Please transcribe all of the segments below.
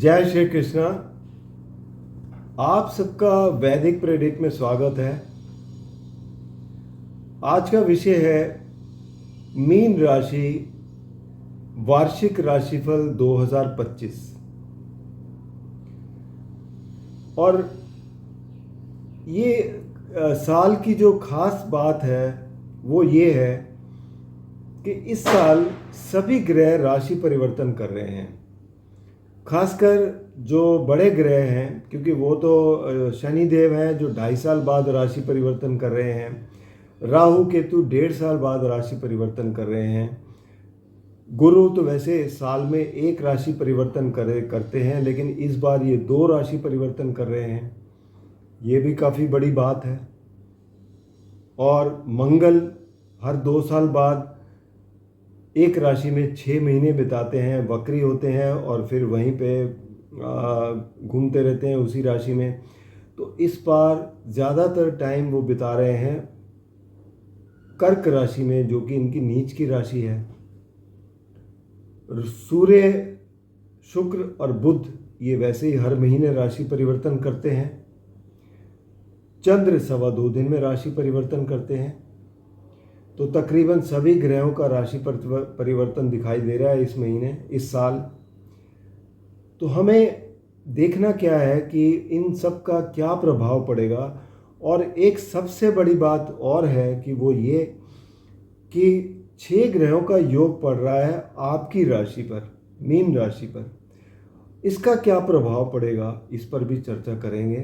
जय श्री कृष्णा। आप सबका वैदिक प्रेडिक्ट में स्वागत है। आज का विषय है मीन राशि वार्षिक राशिफल 2025। और ये साल की जो खास बात है वो ये है कि इस साल सभी ग्रह राशि परिवर्तन कर रहे हैं। खासकर जो बड़े ग्रह हैं, क्योंकि वो तो शनि देव हैं जो 2.5 साल बाद राशि परिवर्तन कर रहे हैं, राहु केतु 1.5 साल बाद राशि परिवर्तन कर रहे हैं, गुरु तो वैसे साल में एक राशि परिवर्तन करते हैं, लेकिन इस बार ये 2 राशि परिवर्तन कर रहे हैं। ये भी काफ़ी बड़ी बात है। और मंगल हर 2 साल बाद एक राशि में 6 महीने बिताते हैं, वक्री होते हैं और फिर वहीं पे घूमते रहते हैं उसी राशि में। तो इस बार ज़्यादातर टाइम वो बिता रहे हैं कर्क राशि में, जो कि इनकी नीच की राशि है। सूर्य, शुक्र और बुध ये वैसे ही हर महीने राशि परिवर्तन करते हैं। चंद्र 2.25 दिन में राशि परिवर्तन करते हैं। तो तकरीबन सभी ग्रहों का राशि परिवर्तन दिखाई दे रहा है इस महीने, इस साल। तो हमें देखना क्या है कि इन सब का क्या प्रभाव पड़ेगा। और एक सबसे बड़ी बात और है कि वो ये कि 6 ग्रहों का योग पड़ रहा है आपकी राशि पर, मीन राशि पर। इसका क्या प्रभाव पड़ेगा, इस पर भी चर्चा करेंगे।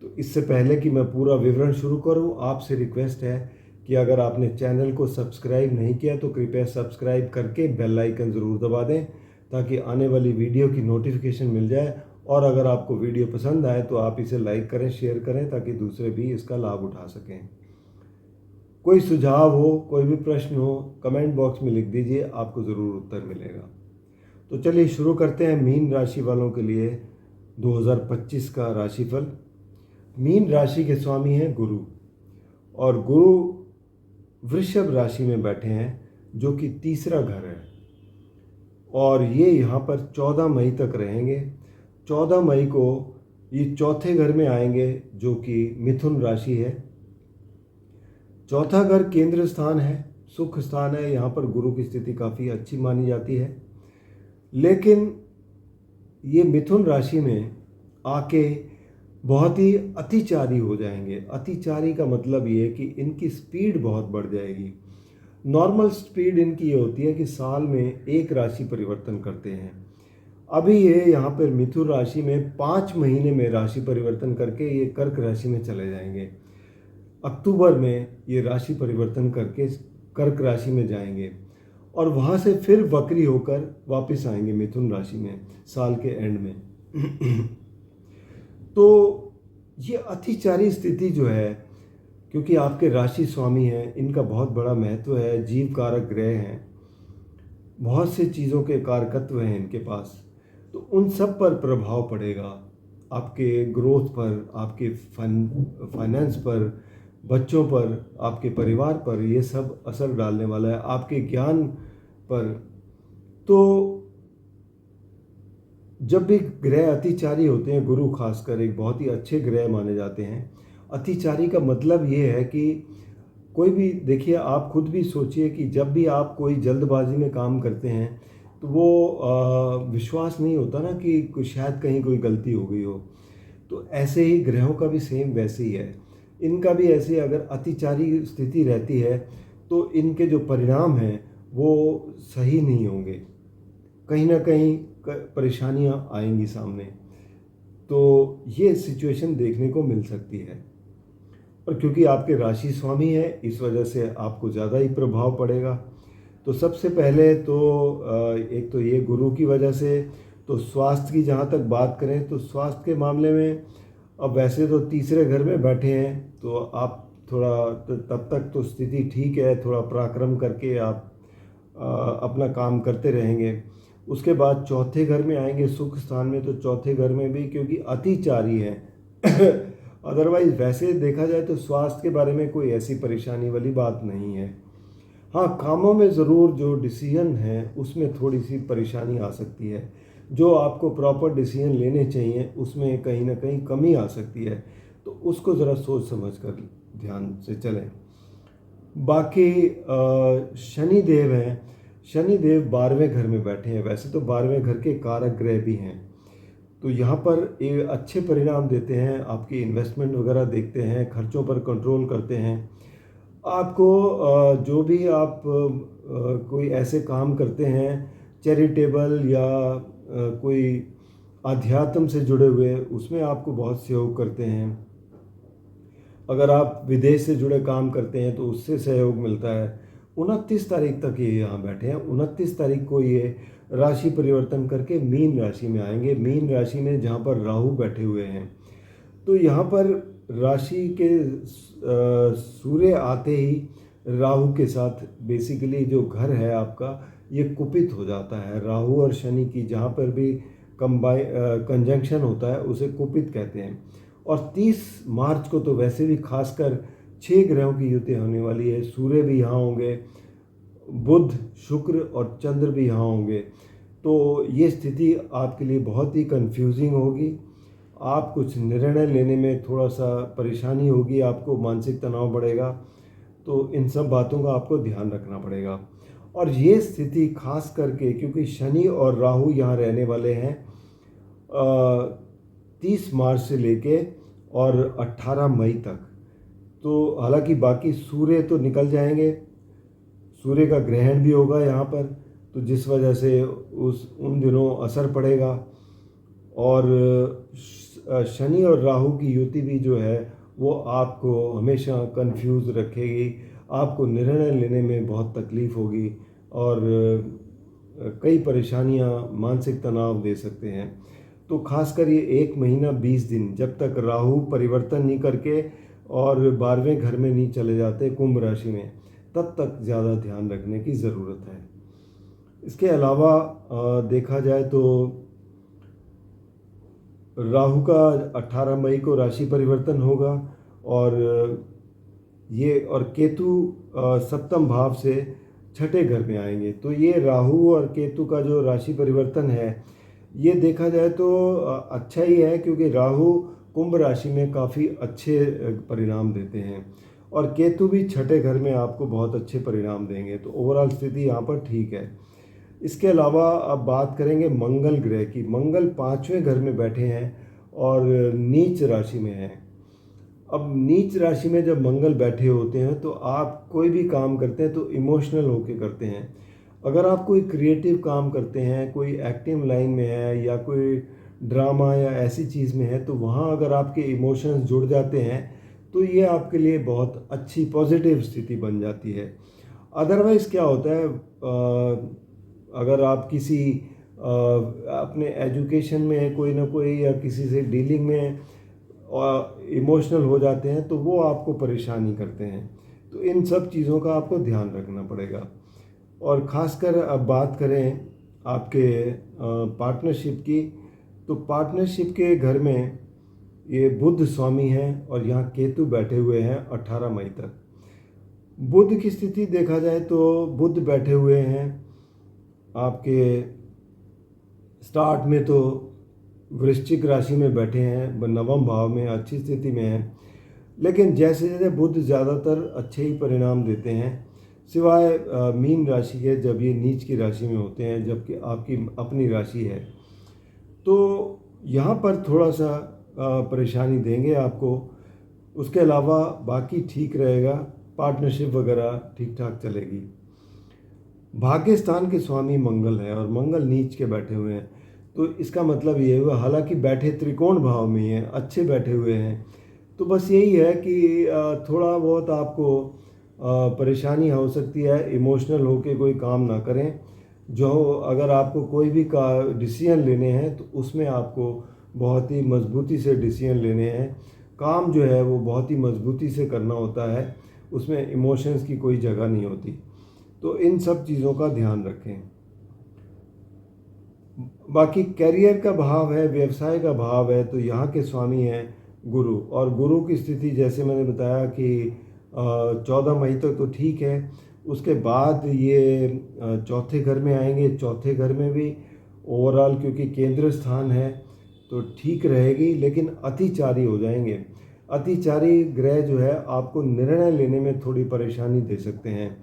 तो इससे पहले कि मैं पूरा विवरण शुरू करूं, आपसे रिक्वेस्ट है कि अगर आपने चैनल को सब्सक्राइब नहीं किया तो कृपया सब्सक्राइब करके बेल आइकन ज़रूर दबा दें, ताकि आने वाली वीडियो की नोटिफिकेशन मिल जाए। और अगर आपको वीडियो पसंद आए तो आप इसे लाइक करें, शेयर करें, ताकि दूसरे भी इसका लाभ उठा सकें। कोई सुझाव हो, कोई भी प्रश्न हो, कमेंट बॉक्स में लिख दीजिए, आपको ज़रूर उत्तर मिलेगा। तो चलिए शुरू करते हैं मीन राशि वालों के लिए 2025 का राशिफल। मीन राशि के स्वामी हैं गुरु, और गुरु वृषभ राशि में बैठे हैं, जो कि तीसरा घर है। और ये यहाँ पर 14 मई तक रहेंगे। 14 मई को ये चौथे घर में आएंगे, जो कि मिथुन राशि है। चौथा घर केंद्र स्थान है, सुख स्थान है। यहाँ पर गुरु की स्थिति काफ़ी अच्छी मानी जाती है। लेकिन ये मिथुन राशि में आके बहुत ही अतिचारी हो जाएंगे। अतिचारी का मतलब ये है कि इनकी स्पीड बहुत बढ़ जाएगी। नॉर्मल स्पीड इनकी ये होती है कि साल में एक राशि परिवर्तन करते हैं। अभी ये यहाँ पर मिथुन राशि में 5 महीने में राशि परिवर्तन करके ये कर्क राशि में चले जाएंगे। अक्टूबर में ये राशि परिवर्तन करके कर्क राशि में जाएंगे और वहाँ से फिर वक्री होकर वापस आएंगे मिथुन राशि में साल के एंड में। तो ये अतिचारी स्थिति जो है, क्योंकि आपके राशि स्वामी हैं, इनका बहुत बड़ा महत्व है। जीव कारक ग्रह हैं, बहुत से चीज़ों के कारकत्व हैं इनके पास। तो उन सब पर प्रभाव पड़ेगा, आपके ग्रोथ पर, आपके फाइनेंस पर, बच्चों पर, आपके परिवार पर। ये सब असर डालने वाला है, आपके ज्ञान पर। तो जब भी ग्रह अतिचारी होते हैं, गुरु खासकर एक बहुत ही अच्छे ग्रह माने जाते हैं। अतिचारी का मतलब ये है कि कोई भी, देखिए आप खुद भी सोचिए कि जब भी आप कोई जल्दबाजी में काम करते हैं तो वो विश्वास नहीं होता ना कि शायद कहीं कोई गलती हो गई हो। तो ऐसे ही ग्रहों का भी सेम वैसे ही है। इनका भी ऐसे, अगर अतिचारी स्थिति रहती है तो इनके जो परिणाम हैं वो सही नहीं होंगे, कहीं ना कहीं परेशानियां आएंगी सामने। तो ये सिचुएशन देखने को मिल सकती है। और क्योंकि आपके राशि स्वामी है, इस वजह से आपको ज़्यादा ही प्रभाव पड़ेगा। तो सबसे पहले तो एक तो ये गुरु की वजह से। तो स्वास्थ्य की जहाँ तक बात करें तो स्वास्थ्य के मामले में, अब वैसे तो तीसरे घर में बैठे हैं तो आप थोड़ा, तब तक तो स्थिति ठीक है, थोड़ा पराक्रम करके आप अपना काम करते रहेंगे। उसके बाद चौथे घर में आएंगे, सुख स्थान में। तो चौथे घर में भी क्योंकि अतिचारी है अदरवाइज वैसे देखा जाए तो स्वास्थ्य के बारे में कोई ऐसी परेशानी वाली बात नहीं है। हाँ, कामों में ज़रूर जो डिसीजन है उसमें थोड़ी सी परेशानी आ सकती है। जो आपको प्रॉपर डिसीजन लेने चाहिए उसमें कहीं ना कहीं कमी आ सकती है, तो उसको ज़रा सोच समझ कर ध्यान से चलें। बाकी शनि देव हैं, शनि देव 12वें घर में बैठे हैं। वैसे तो 12वें घर के कारक ग्रह भी हैं, तो यहाँ पर ये अच्छे परिणाम देते हैं, आपकी इन्वेस्टमेंट वगैरह देखते हैं, खर्चों पर कंट्रोल करते हैं। आपको जो भी आप कोई ऐसे काम करते हैं चैरिटेबल या कोई अध्यात्म से जुड़े हुए, उसमें आपको बहुत सहयोग करते हैं। अगर आप विदेश से जुड़े काम करते हैं तो उससे सहयोग मिलता है। 29 तारीख तक ये यहाँ बैठे हैं। 29 तारीख को ये राशि परिवर्तन करके मीन राशि में आएंगे। मीन राशि में जहाँ पर राहु बैठे हुए हैं, तो यहाँ पर राशि के सूर्य आते ही राहु के साथ बेसिकली जो घर है आपका ये कुपित हो जाता है। राहु और शनि की जहाँ पर भी कंजंक्शन होता है उसे कुपित कहते हैं। और 30 मार्च को तो वैसे भी खासकर 6 ग्रहों की युति होने वाली है। सूर्य भी यहाँ होंगे, बुध, शुक्र और चंद्र भी यहाँ होंगे। तो ये स्थिति आपके लिए बहुत ही कंफ्यूजिंग होगी। आप कुछ निर्णय लेने में थोड़ा सा परेशानी होगी, आपको मानसिक तनाव बढ़ेगा। तो इन सब बातों का आपको ध्यान रखना पड़ेगा। और ये स्थिति खास करके क्योंकि शनि और राहु यहाँ रहने वाले हैं 30 मार्च से लेके और 18 मई तक। तो हालांकि बाकी सूर्य तो निकल जाएंगे, सूर्य का ग्रहण भी होगा यहाँ पर, तो जिस वजह से उन दिनों असर पड़ेगा। और शनि और राहु की युति भी जो है वो आपको हमेशा कंफ्यूज रखेगी, आपको निर्णय लेने में बहुत तकलीफ़ होगी और कई परेशानियां, मानसिक तनाव दे सकते हैं। तो खासकर ये 1 महीना 20 दिन जब तक राहु परिवर्तन नहीं करके और 12वें घर में नहीं चले जाते कुंभ राशि में, तब तक ज़्यादा ध्यान रखने की ज़रूरत है। इसके अलावा देखा जाए तो राहु का 18 मई को राशि परिवर्तन होगा और केतु 7वें भाव से 6ठे घर में आएंगे। तो ये राहु और केतु का जो राशि परिवर्तन है ये देखा जाए तो अच्छा ही है, क्योंकि राहु कुंभ राशि में काफ़ी अच्छे परिणाम देते हैं और केतु भी 6ठे घर में आपको बहुत अच्छे परिणाम देंगे। तो ओवरऑल स्थिति यहाँ पर ठीक है। इसके अलावा अब बात करेंगे मंगल ग्रह की। मंगल 5वें घर में बैठे हैं और नीच राशि में हैं। अब नीच राशि में जब मंगल बैठे होते हैं तो आप कोई भी काम करते हैं तो इमोशनल होके करते हैं। अगर आप कोई क्रिएटिव काम करते हैं, कोई एक्टिंग लाइन में है या कोई ड्रामा या ऐसी चीज़ में है, तो वहाँ अगर आपके इमोशंस जुड़ जाते हैं तो ये आपके लिए बहुत अच्छी पॉजिटिव स्थिति बन जाती है। अदरवाइज़ क्या होता है, अगर आप किसी अपने एजुकेशन में कोई ना कोई या किसी से डीलिंग में इमोशनल हो जाते हैं तो वो आपको परेशानी करते हैं। तो इन सब चीज़ों का आपको ध्यान रखना पड़ेगा। और ख़ासकर अब बात करें आपके पार्टनरशिप की, तो पार्टनरशिप के घर में ये बुध स्वामी हैं और यहाँ केतु बैठे हुए हैं 18 मई तक। बुध की स्थिति देखा जाए तो बुध बैठे हुए हैं आपके स्टार्ट में तो वृश्चिक राशि में बैठे हैं, 9वें भाव में अच्छी स्थिति में हैं। लेकिन जैसे जैसे बुध ज़्यादातर अच्छे ही परिणाम देते हैं, सिवाय मीन राशि के जब ये नीच की राशि में होते हैं, जबकि आपकी अपनी राशि है, तो यहाँ पर थोड़ा सा परेशानी देंगे आपको। उसके अलावा बाकी ठीक रहेगा, पार्टनरशिप वगैरह ठीक ठाक चलेगी। भाग्य स्थान के स्वामी मंगल है और मंगल नीच के बैठे हुए हैं, तो इसका मतलब ये हुआ, हालांकि बैठे त्रिकोण भाव में हैं, अच्छे बैठे हुए हैं, तो बस यही है कि थोड़ा बहुत आपको परेशानी हो सकती है। इमोशनल होके कोई काम ना करें। जो अगर आपको कोई भी का डिसीजन लेने हैं तो उसमें आपको बहुत ही मजबूती से डिसीजन लेने हैं। काम जो है वो बहुत ही मजबूती से करना होता है, उसमें इमोशंस की कोई जगह नहीं होती। तो इन सब चीज़ों का ध्यान रखें। बाकी कैरियर का भाव है, व्यवसाय का भाव है, तो यहाँ के स्वामी हैं गुरु। और गुरु की स्थिति जैसे मैंने बताया कि 14 मई तक तो ठीक है। उसके बाद ये 4थे घर में आएंगे। 4थे घर में भी ओवरऑल क्योंकि केंद्र स्थान है तो ठीक रहेगी, लेकिन अतिचारी हो जाएंगे। अतिचारी ग्रह जो है आपको निर्णय लेने में थोड़ी परेशानी दे सकते हैं,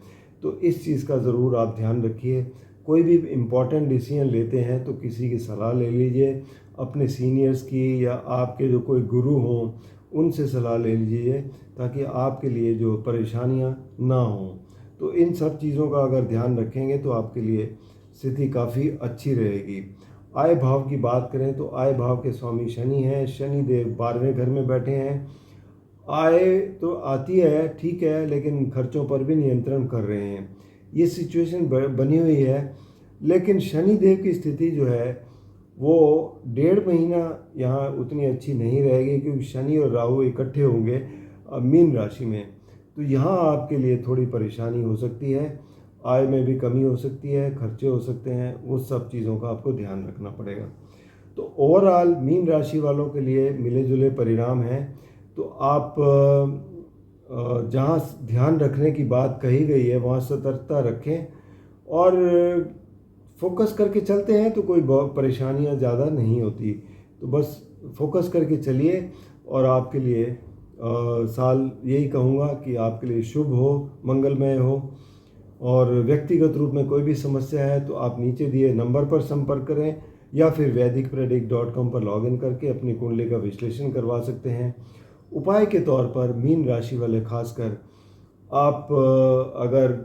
तो इस चीज़ का ज़रूर आप ध्यान रखिए। कोई भी इम्पॉर्टेंट डिसीजन लेते हैं तो किसी की सलाह ले लीजिए, अपने सीनियर्स की या आपके जो कोई गुरु हों उनसे सलाह ले लीजिए, ताकि आपके लिए जो परेशानियां ना हों। तो इन सब चीज़ों का अगर ध्यान रखेंगे तो आपके लिए स्थिति काफ़ी अच्छी रहेगी। आय भाव की बात करें तो आय भाव के स्वामी शनि हैं, शनि देव 12वें घर में बैठे हैं। आय तो आती है ठीक है, लेकिन खर्चों पर भी नियंत्रण कर रहे हैं। ये सिचुएशन बनी हुई है, लेकिन शनि देव की स्थिति जो है वो 1.5 महीना यहाँ उतनी अच्छी नहीं रहेगी, क्योंकि शनि और राहु इकट्ठे होंगे मीन राशि में। तो यहाँ आपके लिए थोड़ी परेशानी हो सकती है, आय में भी कमी हो सकती है, खर्चे हो सकते हैं, उस सब चीज़ों का आपको ध्यान रखना पड़ेगा। तो ओवरऑल मीन राशि वालों के लिए मिले जुले परिणाम हैं। तो आप जहाँ ध्यान रखने की बात कही गई है वहाँ सतर्कता रखें और फोकस करके चलते हैं तो कोई परेशानियाँ ज़्यादा नहीं होती। तो बस फोकस करके चलिए और आपके लिए साल यही कहूँगा कि आपके लिए शुभ हो, मंगलमय हो। और व्यक्तिगत रूप में कोई भी समस्या है तो आप नीचे दिए नंबर पर संपर्क करें या फिर वैदिकप्रेडिक्ट.com पर लॉगिन करके अपनी कुंडली का विश्लेषण करवा सकते हैं। उपाय के तौर पर मीन राशि वाले खासकर आप अगर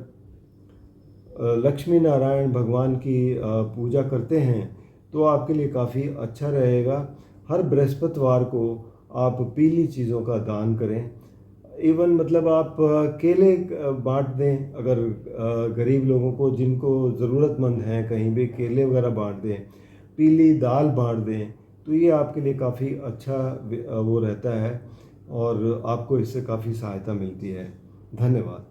लक्ष्मी नारायण भगवान की पूजा करते हैं तो आपके लिए काफ़ी अच्छा रहेगा। हर बृहस्पतिवार को आप पीली चीज़ों का दान करें। इवन मतलब आप केले बांट दें, अगर गरीब लोगों को जिनको ज़रूरतमंद हैं कहीं भी केले वगैरह बांट दें, पीली दाल बांट दें, तो ये आपके लिए काफ़ी अच्छा वो रहता है और आपको इससे काफ़ी सहायता मिलती है। धन्यवाद।